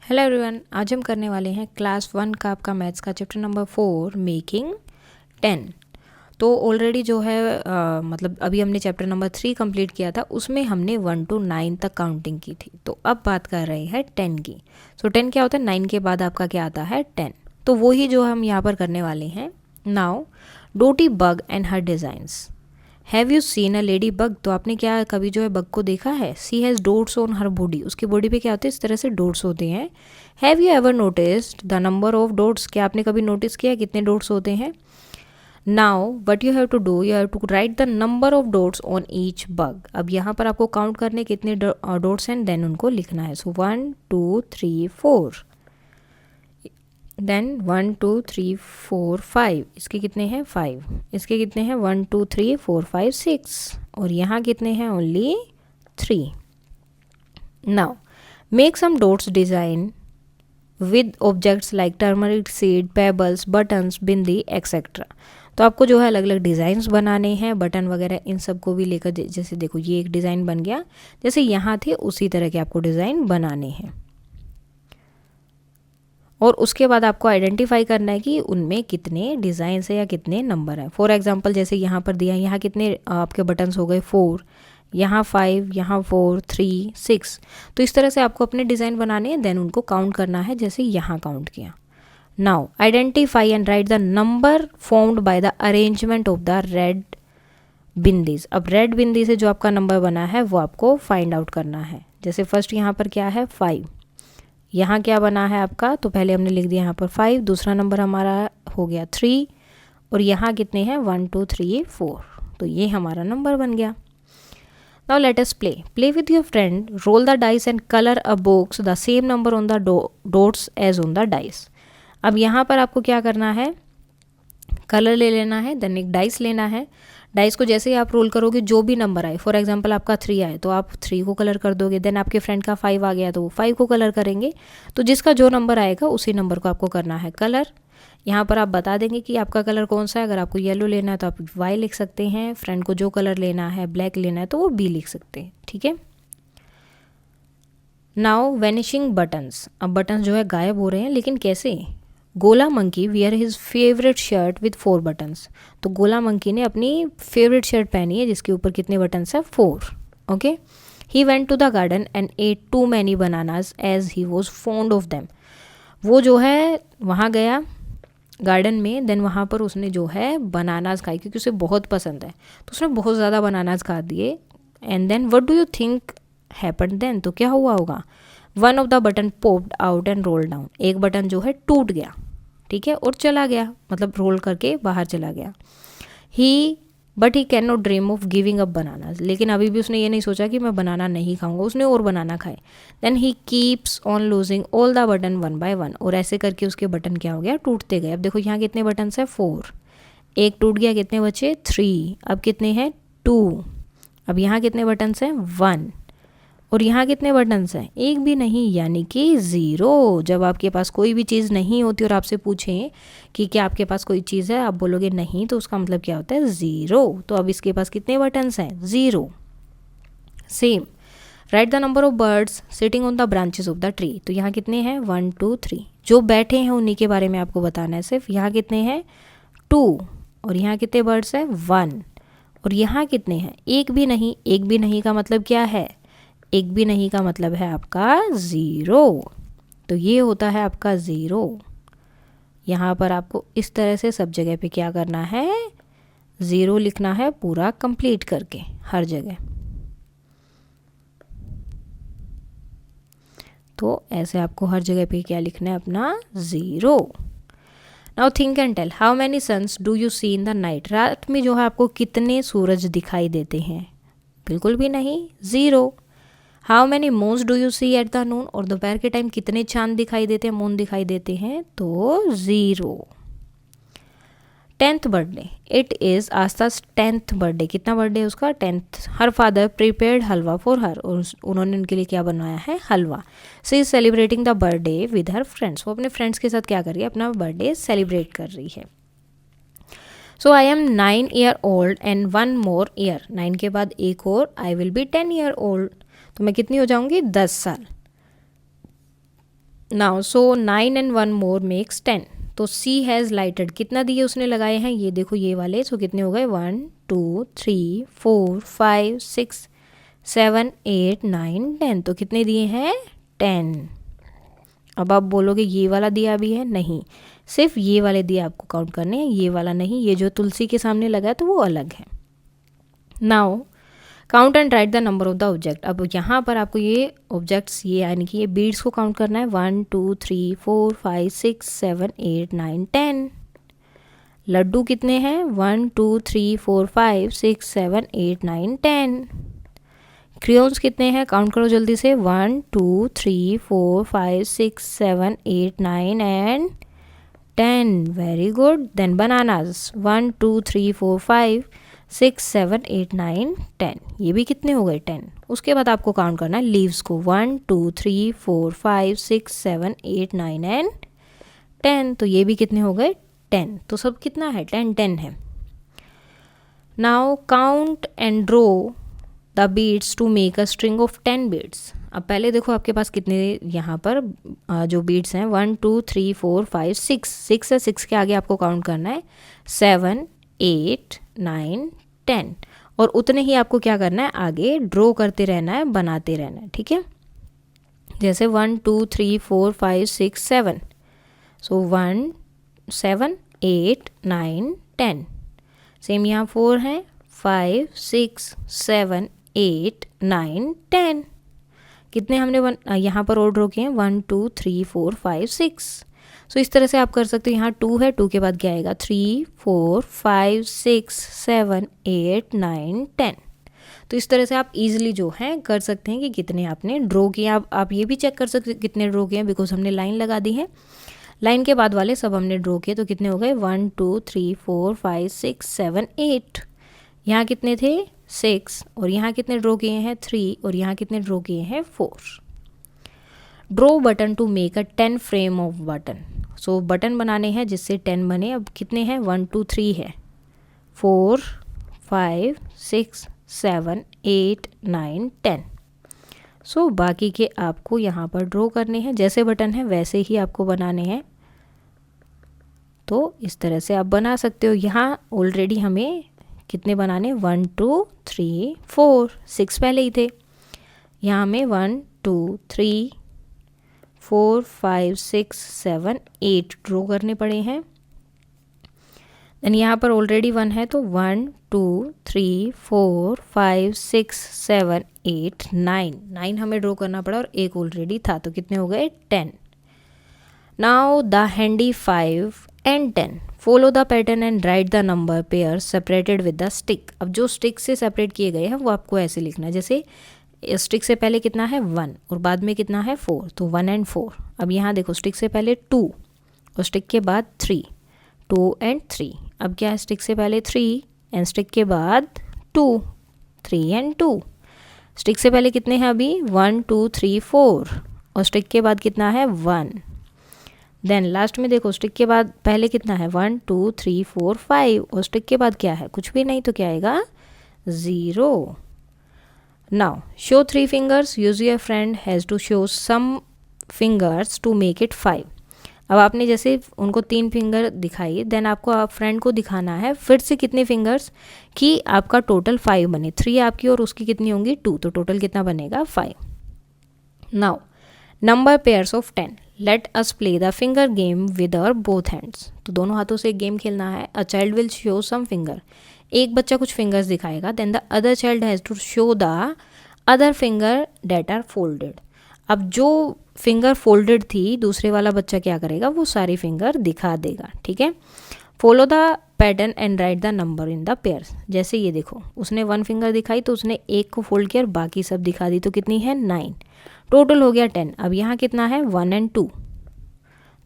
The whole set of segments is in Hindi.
हेलो एवरीवन, आज हम करने वाले हैं क्लास 1 का आपका मैथ्स का चैप्टर नंबर 4 मेकिंग 10। तो ऑलरेडी जो है मतलब अभी हमने चैप्टर नंबर 3 कंप्लीट किया था, उसमें हमने 1 to 9 तक काउंटिंग की थी। तो अब बात कर रहे हैं 10 की। सो 10 क्या होता है, 9 के बाद आपका क्या आता है 10। तो वही जो हम यहाँ पर करने वाले हैं। Now Doti bug and her designs. Have you seen a lady bug? तो आपने क्या कभी जो है बग को देखा है? She has dots on her body. उसकी बॉडी पे क्या होते हैं, इस तरह से डोट्स होते हैं। Have you ever noticed the number of dots? क्या आपने कभी नोटिस किया कितने डोट्स होते हैं? Now what you have to do, you have to write the number of dots on each bug. अब यहाँ पर आपको काउंट करने कितने डोट्स हैं, देन उनको लिखना है। सो 1 2 3 4, देन 1 2 3 4 5। इसके कितने हैं 5। इसके कितने हैं 1 2 3 4 5 6। और यहाँ कितने हैं only 3। Now make some dots design with objects like turmeric seed, pebbles, buttons, bindi etcetera. तो आपको जो है अलग अलग डिज़ाइंस बनाने हैं, बटन वगैरह इन सब को भी लेकर। जैसे देखो ये एक डिज़ाइन बन गया, जैसे यहाँ थे उसी तरह के आपको डिज़ाइन बनाने हैं। और उसके बाद आपको आइडेंटिफाई करना है कि उनमें कितने डिज़ाइन है या कितने नंबर हैं। फॉर एग्जांपल जैसे यहाँ पर दिया है, यहाँ कितने आपके बटन्स हो गए 4, यहाँ 5, यहाँ 4, 3, 6। तो इस तरह से आपको अपने डिज़ाइन बनाने हैं, देन उनको काउंट करना है जैसे यहाँ काउंट किया। Now identify and right the number formed by the arrangement of the red bindis. अब रेड बिंदी से जो आपका नंबर बना है वो आपको फाइंड आउट करना है। जैसे फर्स्ट यहाँ पर क्या है 5, यहाँ क्या बना है आपका, तो पहले हमने लिख दिया यहाँ पर 5, दूसरा नंबर हमारा हो गया 3, और यहाँ कितने हैं 1 2 3 4। तो ये हमारा नंबर बन गया। Now let us play with your friend, roll the dice and colour a box the same number on the dots as on the dice. अब यहाँ पर आपको क्या करना है, कलर ले लेना है, देन एक डाइस लेना है। डाइस को जैसे ही आप रोल करोगे जो भी नंबर आए, फॉर एग्जांपल आपका 3 आए तो आप 3 को कलर कर दोगे। देन आपके फ्रेंड का 5 आ गया तो वो 5 को कलर करेंगे। तो जिसका जो नंबर आएगा उसी नंबर को आपको करना है कलर। यहाँ पर आप बता देंगे कि आपका कलर कौन सा है। अगर आपको येलो लेना है तो आप वाई लिख सकते हैं, फ्रेंड को जो कलर लेना है, ब्लैक लेना है तो वो बी लिख सकते हैं। ठीक है। Now vanishing buttons. अब बटन्स जो है गायब हो रहे हैं, लेकिन कैसे? गोला monkey wear his favourite shirt with 4 buttons. तो गोला मंकी ने अपनी फेवरेट शर्ट पहनी है जिसके ऊपर कितने बटन्स है 4। Okay. He went to the garden and ate too many bananas as he was fond of them. वो जो है वहाँ गया गार्डन में, देन वहाँ पर उसने जो है बनानाज खाई क्योंकि उसे बहुत पसंद है। तो उसने बहुत ज़्यादा बनानाज खा दिए। And then what do you think happened then? तो क्या हुआ होगा? One of the button popped out and roll down. एक बटन जो है टूट गया, ठीक है, और चला गया, मतलब रोल करके बाहर चला गया। But he can not dream of giving up bananas. लेकिन अभी भी उसने ये नहीं सोचा कि मैं बनाना नहीं खाऊंगा, उसने और बनाना खाए। Then he keeps on losing all the button 1 by 1। और ऐसे करके उसके बटन क्या हो गया, टूटते गए। अब देखो यहाँ कितने बटन्स है 4, एक टूट गया, कितने बचे 3, अब कितने हैं 2। अब यहाँ कितने बटन्स हैं 1, और यहाँ कितने बटन्स हैं, एक भी नहीं, यानी कि 0। जब आपके पास कोई भी चीज़ नहीं होती और आपसे पूछें कि क्या आपके पास कोई चीज़ है, आप बोलोगे नहीं, तो उसका मतलब क्या होता है 0। तो अब इसके पास कितने बटन्स हैं 0। Same right the number of birds sitting on the branches of the tree. तो यहाँ कितने हैं 1 2 3, जो बैठे हैं उन्हीं के बारे में आपको बताना है सिर्फ। यहाँ कितने हैं 2, और यहाँ कितने बर्ड्स हैं 1, और यहाँ कितने हैं, एक भी नहीं। एक भी नहीं का मतलब क्या है, एक भी नहीं का मतलब है आपका 0। तो ये होता है आपका 0। यहाँ पर आपको इस तरह से सब जगह पे क्या करना है, 0 लिखना है पूरा कंप्लीट करके हर जगह। तो ऐसे आपको हर जगह पे क्या लिखना है, अपना 0। Now think and tell, how many suns do you see in the night? रात में जो है आपको कितने सूरज दिखाई देते हैं? बिल्कुल भी नहीं, 0। How many moons do you see at the noon? और दोपहर के टाइम कितने चांद दिखाई देते हैं, मून दिखाई देते हैं? तो 0। 10th birthday, it is Aastha's 10th birthday. कितना बर्थडे है उसका, 10th। Her father prepared halwa for her. और उन्होंने उनके लिए क्या बनवाया है, हलवा। She is celebrating the birthday with her friends. वो अपने फ्रेंड्स के साथ क्या कर रही है, अपना बर्थडे सेलिब्रेट कर रही है। So I am 9 year old and 1 more year। 9 के बाद एक और, I will be 10 year old। तो मैं कितनी हो जाऊंगी, 10 साल। Now so 9 and 1 more makes 10। तो सी हैज़ लाइटेड, कितना दिए उसने लगाए हैं, ये देखो ये वाले, सो कितने हो गए 1 2 3 4 5 6 7 8 9 10। तो कितने दिए हैं 10। अब आप बोलोगे ये वाला दिया भी है, नहीं, सिर्फ ये वाले दिए आपको काउंट करने हैं, ये वाला नहीं, ये जो तुलसी के सामने लगा है तो वो अलग है। Now count and right the number of the object. अब यहाँ पर आपको ये ऑब्जेक्ट्स, ये यानी कि ये बीड्स को काउंट करना है, 1 2 3 4 5 6 7 8 9 10। लड्डू कितने हैं 1 2 3 4 5 6 7 8 9 10। क्रेयॉन्स कितने हैं, काउंट करो जल्दी से, 1 2 3 4 5 6 7 8 9 and 10। Very good. Then bananas 1 2 3 4 5 6 7 8 9 10। ये भी कितने हो गए 10। उसके बाद आपको काउंट करना है लीव्स को, 1 2 3 4 5 6 7 8 9 एंड 10। तो ये भी कितने हो गए 10। तो सब कितना है 10 10 है। Now count and draw the beads to make a string of 10 beads. अब पहले देखो आपके पास कितने यहाँ पर जो बीड्स हैं 1 2 3 4 5 6 है, 6 के आगे आपको काउंट करना है 7 8 9 10। और उतने ही आपको क्या करना है, आगे ड्रॉ करते रहना है, बनाते रहना है, ठीक है। जैसे 1 2 3 4 5 6 7, सो 1 7 8 9 10। सेम यहाँ 4 हैं, 5 6 7 8 9 10। कितने हमने यहाँ पर और ड्रॉ किए हैं 1 2 3 4 5 6। सो इस तरह से आप कर सकते हो। यहाँ 2 है, 2 के बाद क्या आएगा 3 4 5 6 7 8 9 10। तो इस तरह से आप इजीली जो है कर सकते हैं कि कितने आपने ड्रॉ किए। आप ये भी चेक कर सकते हैं कितने ड्रॉ किए हैं, बिकॉज हमने लाइन लगा दी है, लाइन के बाद वाले सब हमने ड्रॉ किए। तो कितने हो गए 1 2 3 4 5 6 7 8। यहाँ कितने थे 6, और यहाँ कितने ड्रॉ किए हैं 3, और यहाँ कितने ड्रॉ किए हैं 4। Draw button to make a 10 frame of button. So button बनाने हैं जिससे 10 बने। अब कितने हैं 1 2 3 है, 4 5 6 7 8 9 10। सो बाकी के आपको यहाँ पर ड्रॉ करने हैं, जैसे बटन है वैसे ही आपको बनाने हैं। तो इस तरह से आप बना सकते हो। यहाँ ऑलरेडी हमें कितने बनाने 1 2 3 4, 6 पहले ही थे। यहाँ हमें 1 2 3 4 5 6 7 8 ड्रॉ करने पड़े हैं। देन यहाँ पर ऑलरेडी 1 है, तो 1 2 3 4 5 6 7 8 9 हमें ड्रॉ करना पड़ा, और एक ऑलरेडी था, तो कितने हो गए 10। Now the handy 5 and 10 follow the pattern and right the number pair separated with the stick. अब जो स्टिक से सेपरेट किए गए हैं वो आपको ऐसे लिखना है, जैसे स्टिक से पहले कितना है 1 और बाद में कितना है 4, तो 1 एंड 4। अब यहाँ देखो स्टिक से पहले 2 और स्टिक के बाद 3, 2 एंड 3। अब क्या है स्टिक से पहले 3 एंड स्टिक के बाद 2, 3 एंड 2। स्टिक से पहले कितने हैं अभी 1 2 3 4, और स्टिक के बाद कितना है 1। देन लास्ट में देखो स्टिक के बाद पहले कितना है 1 2 3 4 5, और स्टिक के बाद क्या है कुछ भी नहीं, तो क्या आएगा 0। Now show 3 fingers, use your friend has to show some fingers to make it 5। अब आपने जैसे उनको 3 फिंगर दिखाई, देन आपको आप फ्रेंड को दिखाना है फिर से कितने फिंगर्स कि आपका टोटल 5 बने। 3 आपकी और उसकी कितनी होंगी 2, तो टोटल कितना बनेगा 5। Now number pairs of 10, let us play the finger game with our both hands. तो दोनों हाथों से एक गेम खेलना है। A child will show some finger, एक बच्चा कुछ फिंगर्स दिखाएगा, then the other child has to show the other finger that are folded. अब जो फिंगर फोल्डेड थी दूसरे वाला बच्चा क्या करेगा, वो सारी फिंगर दिखा देगा, ठीक है। Follow the pattern and right the number in the pairs. जैसे ये देखो उसने 1 फिंगर दिखाई तो उसने एक को फोल्ड किया और बाकी सब दिखा दी, तो कितनी है 9, टोटल हो गया 10। अब यहाँ कितना है 1 एंड 2,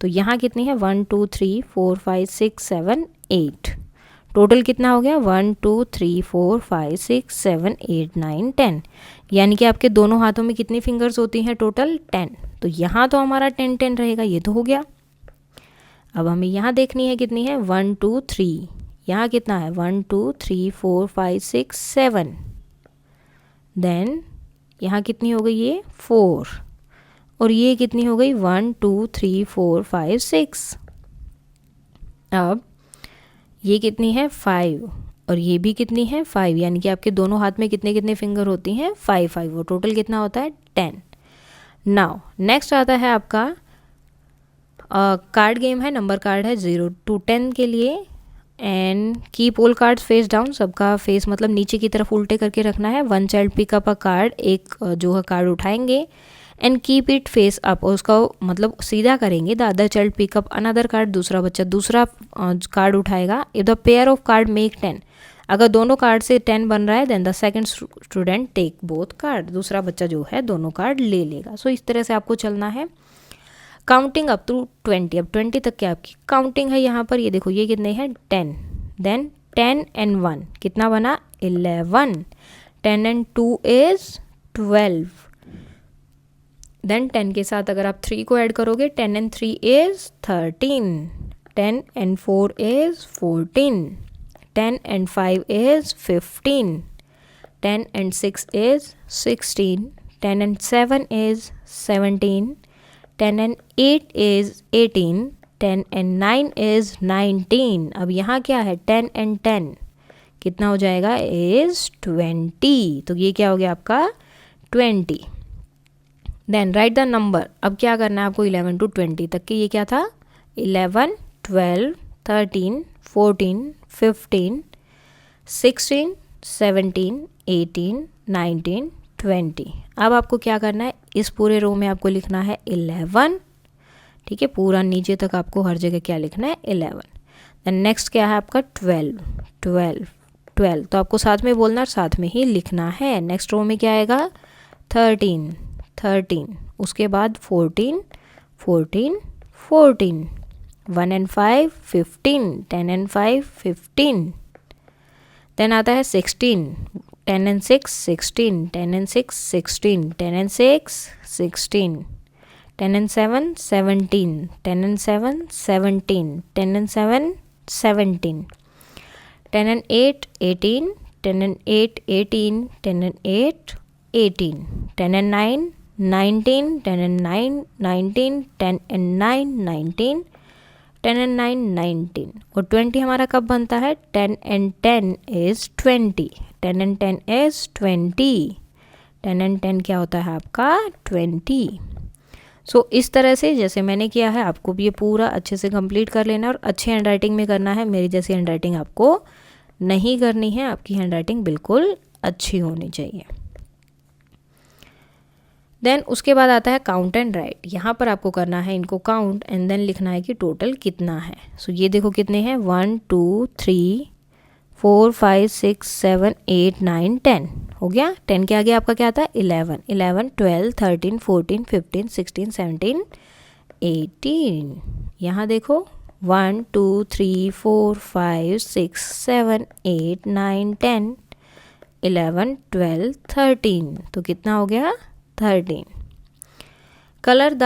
तो यहाँ कितनी है 1 2 3 4 5 6 7 8, टोटल कितना हो गया 1 2 3 4 5 6 7 8 9 10। यानी कि आपके दोनों हाथों में कितनी फिंगर्स होती हैं टोटल 10। तो यहाँ तो हमारा 10 10 रहेगा, ये तो हो गया। अब हमें यहाँ देखनी है कितनी है 1 2 3, यहाँ कितना है 1 2 3 4 5 6 7, देन यहाँ कितनी हो गई ये 4, और ये कितनी हो गई 1 2 3 4 5 6। अब ये कितनी है 5 और ये भी कितनी है 5, यानी कि आपके दोनों हाथ में कितने कितने फिंगर होती हैं 5 5, वो टोटल कितना होता है 10। नाउ नेक्स्ट आता है आपका कार्ड गेम है, नंबर कार्ड है 0 to 10 के लिए। And keep all card face down, सबका फेस मतलब नीचे की तरफ उल्टे करके रखना है। One child pick up a card, एक जो है कार्ड उठाएंगे and keep it face up, और उसका मतलब सीधा करेंगे। The other child pickup another card, दूसरा बच्चा दूसरा कार्ड उठाएगा। If the pair of card make 10, अगर दोनों कार्ड से 10 बन रहा है then the second student take both card, दूसरा बच्चा जो है दोनों कार्ड ले लेगा। सो इस तरह से आपको चलना है काउंटिंग अप टू 20। अब 20 तक की आपकी काउंटिंग है यहाँ पर। ये देखो ये कितने हैं 10, देन 10 and 1 कितना बना 11, 10 and 2 is 12, देन 10 के साथ अगर आप 3 को ऐड करोगे 10 and 3 is 13, 10 and 4 is 14, 10 and 5 is 15, 10 and 6 is 16, 10 and 7 is 17, 10 and 8 is 18, 10 and 9 is 19। अब यहाँ क्या है 10 and 10 कितना हो जाएगा is 20, तो ये क्या हो गया आपका 20। देन राइट द नंबर, अब क्या करना है आपको 11 to 20 तक की। ये क्या था 11 12 13 14 15 16 17 18 19 20। अब आपको क्या करना है इस पूरे रो में आपको लिखना है 11, ठीक है, पूरा नीचे तक आपको हर जगह क्या लिखना है 11। देन नेक्स्ट क्या है आपका 12 12 12, तो आपको साथ में बोलना और साथ में ही लिखना है। नेक्स्ट रो में क्या आएगा 13 13, उसके बाद 14 14 14, 1 and 5 15, 10 and 5 15, देन आता है 16, 10 and 6 16, 10 and 6 16, 10 and 6 16, 10 and 7 17, 10 and 7 17, 10 and 7 17, 10 and 8 18, 10 and 8 18, 10 and 8 18, 10 and 9 19, 10 and 9 19, 10 and 9 19, 10 and 9 19, और 20 हमारा कब बनता है 10 and 10 is 20, 10 and 10 is 20, 10 and 10 क्या होता है आपका 20। सो इस तरह से जैसे मैंने किया है आपको भी ये पूरा अच्छे से कंप्लीट कर लेना और अच्छी हैंड राइटिंग में करना है। मेरी जैसी हैंड राइटिंग आपको नहीं करनी है, आपकी हैंड राइटिंग बिल्कुल अच्छी होनी चाहिए। देन उसके बाद आता है काउंट एंड राइट। यहाँ पर आपको करना है इनको काउंट एंड देन लिखना है कि टोटल कितना है। सो ये देखो कितने हैं 1 2 3 4 5 6 7 8 9 10 हो गया। 10 के आगे आपका क्या था 11 11 12 13 14 15 16 17 18। यहाँ देखो 1 2 3 4 5 6 7 8 9 10 11 12 13, तो कितना हो गया 13। Colour the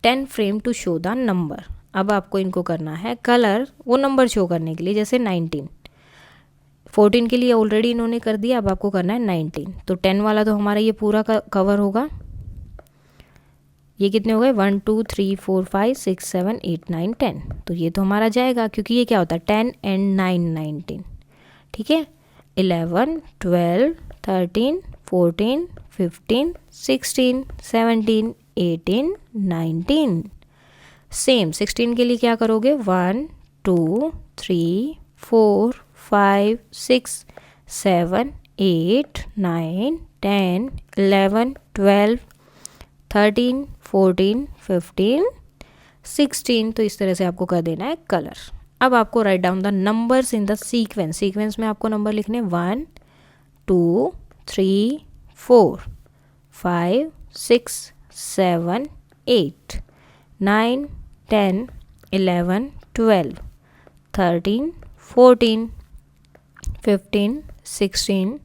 10 frame to show the number. अब आपको इनको करना है कलर वो नंबर शो करने के लिए, जैसे 19 14 के लिए ऑलरेडी इन्होंने कर दिया, अब आपको करना है 19। तो 10 वाला तो हमारा ये पूरा कवर होगा। ये कितने हो गए 1 2 3 4 5 6 7 8 9 10, तो ये तो हमारा जाएगा क्योंकि ये क्या होता है 10 and 9 19, ठीक है। 11 12 13 14 15 16 17 18 19। सेम 16 के लिए क्या करोगे 1 2 3 4 5 6 7 8 9 10 11 12 13 14 15 16, तो इस तरह से आपको कर देना है कलर। अब आपको write down the numbers in the sequence. Sequence में आपको नंबर लिखने 1 2 3 4 5 6 7 8 9 10 11 12 13 14 15 16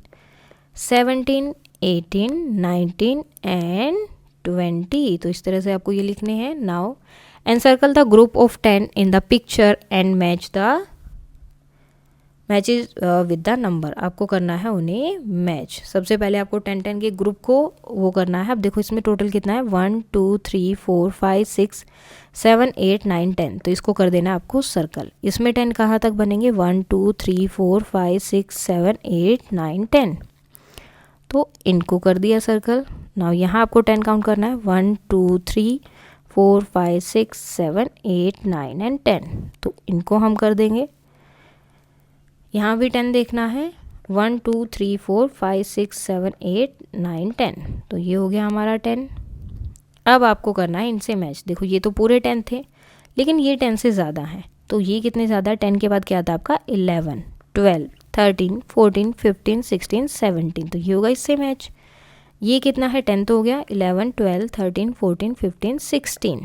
17 18 19 एंड 20, तो इस तरह से आपको ये लिखने हैं। Now encircle the group of 10 in the picture and match matches with the number, आपको करना है उन्हें मैच। सबसे पहले आपको 10 के ग्रुप को वो करना है। अब देखो इसमें टोटल कितना है 1 2 3 4 5 6 7 8 9 10, तो इसको कर देना है आपको सर्कल। इसमें 10 कहाँ तक बनेंगे 1 2 3 4 5 6 7 8 9 10, तो इनको कर दिया सर्कल। नाउ यहाँ आपको 10 काउंट करना है 1 2 3 4 5 6 7 8 9 एंड 10, तो इनको हम कर देंगे। यहाँ भी 10 देखना है 1 2 3 4 5 6 7 8 9 10, तो ये हो गया हमारा 10। अब आपको करना है इनसे मैच। देखो ये तो पूरे 10 थे, लेकिन ये 10 से ज़्यादा है, तो ये कितने ज़्यादा, 10 के बाद क्या था आपका 11 12 13 14 15 16 17, तो ये होगा इससे मैच। ये कितना है 10 तो हो गया 11 12 13 14 15 16,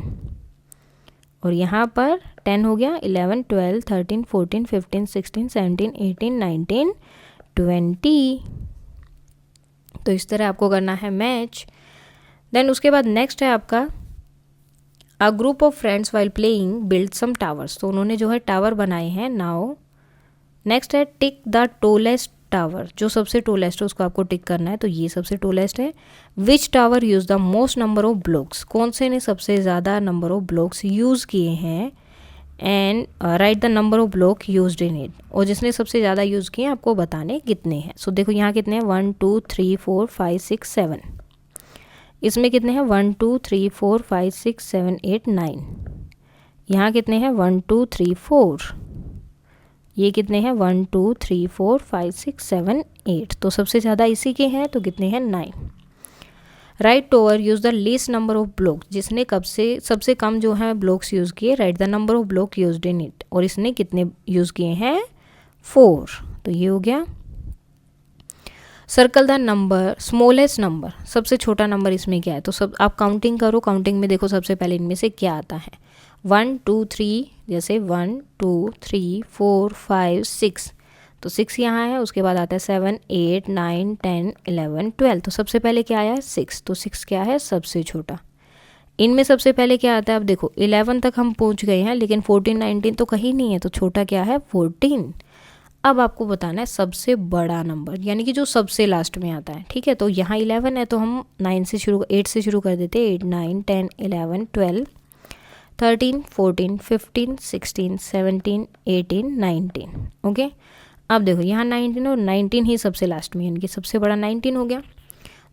और यहाँ पर 10 हो गया 11 12 13 14 15 16 17 18 19 20, तो इस तरह आपको करना है मैच। देन उसके बाद नेक्स्ट है आपका a group of friends while playing build some towers, तो उन्होंने जो है टावर बनाए हैं। नाउ नेक्स्ट है टिक द टोलेस्ट टावर, जो सबसे टोलेस्ट है उसको आपको टिक करना है, तो ये सबसे टोलेस्ट है। Which tower use the most number of blocks, कौन से ने सबसे ज़्यादा नंबर ऑफ ब्लॉक्स यूज़ किए हैं। And right the number of block used in it, और जिसने सबसे ज़्यादा यूज़ किए आपको बताने कितने हैं। सो देखो यहाँ कितने हैं 1 2 3 4 5 6 7, इसमें कितने हैं 1 2 3 4 5 6 7 8 9, यहाँ कितने हैं 1 2 3 4, ये कितने हैं 1 2 3 4 5 6 7 8, तो सबसे ज़्यादा इसी के हैं, तो कितने हैं 9। Right tower use the least number of block, जिसने कब से सबसे कम जो है ब्लॉक्स यूज़ किए। Right the number of block used in it, और इसने कितने यूज़ किए हैं 4, तो ये हो गया। Circle the number smallest number, सबसे छोटा नंबर इसमें क्या है, तो सब आप काउंटिंग करो। काउंटिंग में देखो सबसे पहले इनमें से क्या आता है 1 2 3, जैसे 1 2 3 4 5 6, तो 6 यहाँ है। उसके बाद आता है 7 8 9 10 11 12, तो सबसे पहले क्या आया है 6, तो 6 क्या है सबसे छोटा। इनमें सबसे पहले क्या आता है, अब देखो 11 तक हम पहुँच गए हैं, लेकिन 14 19 तो कहीं नहीं है, तो छोटा क्या है 14। अब आपको बताना है सबसे बड़ा नंबर, यानी कि जो सबसे लास्ट में आता है। ठीक है, तो यहाँ 11 है, तो हम 8 से शुरू कर देते हैं। 8 9 10 11 12 13 14 15 16 17 18 19, ओके। अब देखो यहाँ 19 और 19 ही सबसे लास्ट में, यानी कि सबसे बड़ा 19 हो गया।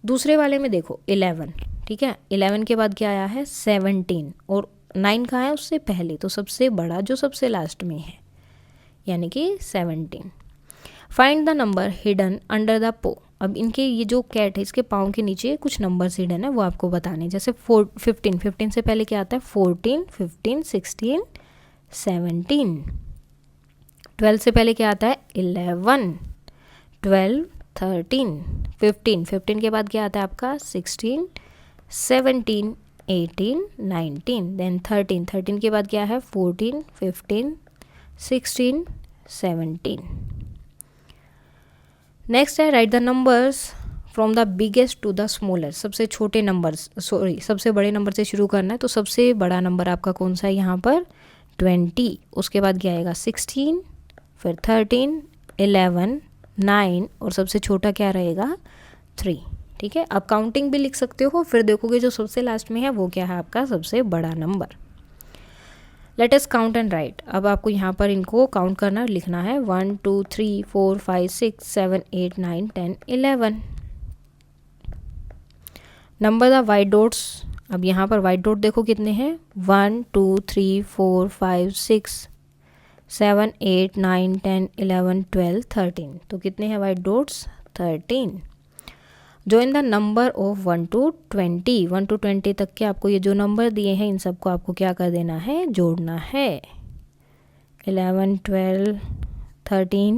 दूसरे वाले में देखो 11, ठीक है, 11 के बाद क्या आया है 17, और 9 कहाँ है उससे पहले, तो सबसे बड़ा जो सबसे लास्ट में है, यानी कि 17। Find the number hidden under the पो, अब इनके ये जो कैट है इसके पाँव के नीचे कुछ नंबर्स हिडन है, वो आपको बताने। जैसे 15 से पहले क्या आता है 14 15 16 17, 12 से पहले क्या आता है 11 12 13 15 के बाद क्या आता है आपका 16 17 18 19, देन 13 के बाद क्या है 14 15 16 17। नेक्स्ट है write the numbers from the biggest to the smallest, सबसे छोटे नंबर्स, सबसे बड़े नंबर से शुरू करना है। तो सबसे बड़ा नंबर आपका कौन सा है यहाँ पर 20, उसके बाद क्या आएगा 16, फिर 13 11 9, और सबसे छोटा क्या रहेगा 3। ठीक है, आप काउंटिंग भी लिख सकते हो, फिर देखोगे जो सबसे लास्ट में है वो क्या है आपका सबसे बड़ा number. Let us count and right, अब आपको यहाँ पर इनको काउंट करना लिखना है 1 2 3 4 5 6 7 8 9 10 11। नंबर द वाइट डॉट्स, अब यहाँ पर वाइट डॉट देखो कितने हैं 1 2 3 4 5 6 7 8 9 10 11 12 13, तो कितने हैं white dots 13। Join the number of 1 to 20, 1 to 20 तक के आपको ये जो नंबर दिए हैं इन सबको आपको क्या कर देना है जोड़ना है। 11 12 13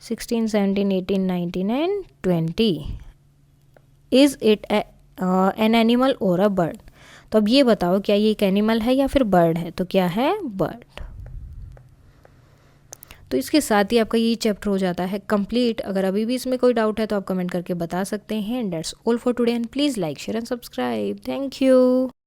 16 17 18 19 and 20। Is it an animal और अ बर्ड, तो अब ये बताओ क्या ये एक एनिमल है या फिर बर्ड है, तो क्या है बर्ड। तो इसके साथ ही आपका ये चैप्टर हो जाता है कंप्लीट। अगर अभी भी इसमें कोई डाउट है तो आप कमेंट करके बता सकते हैं। That's all for today and please like share and subscribe. Thank you.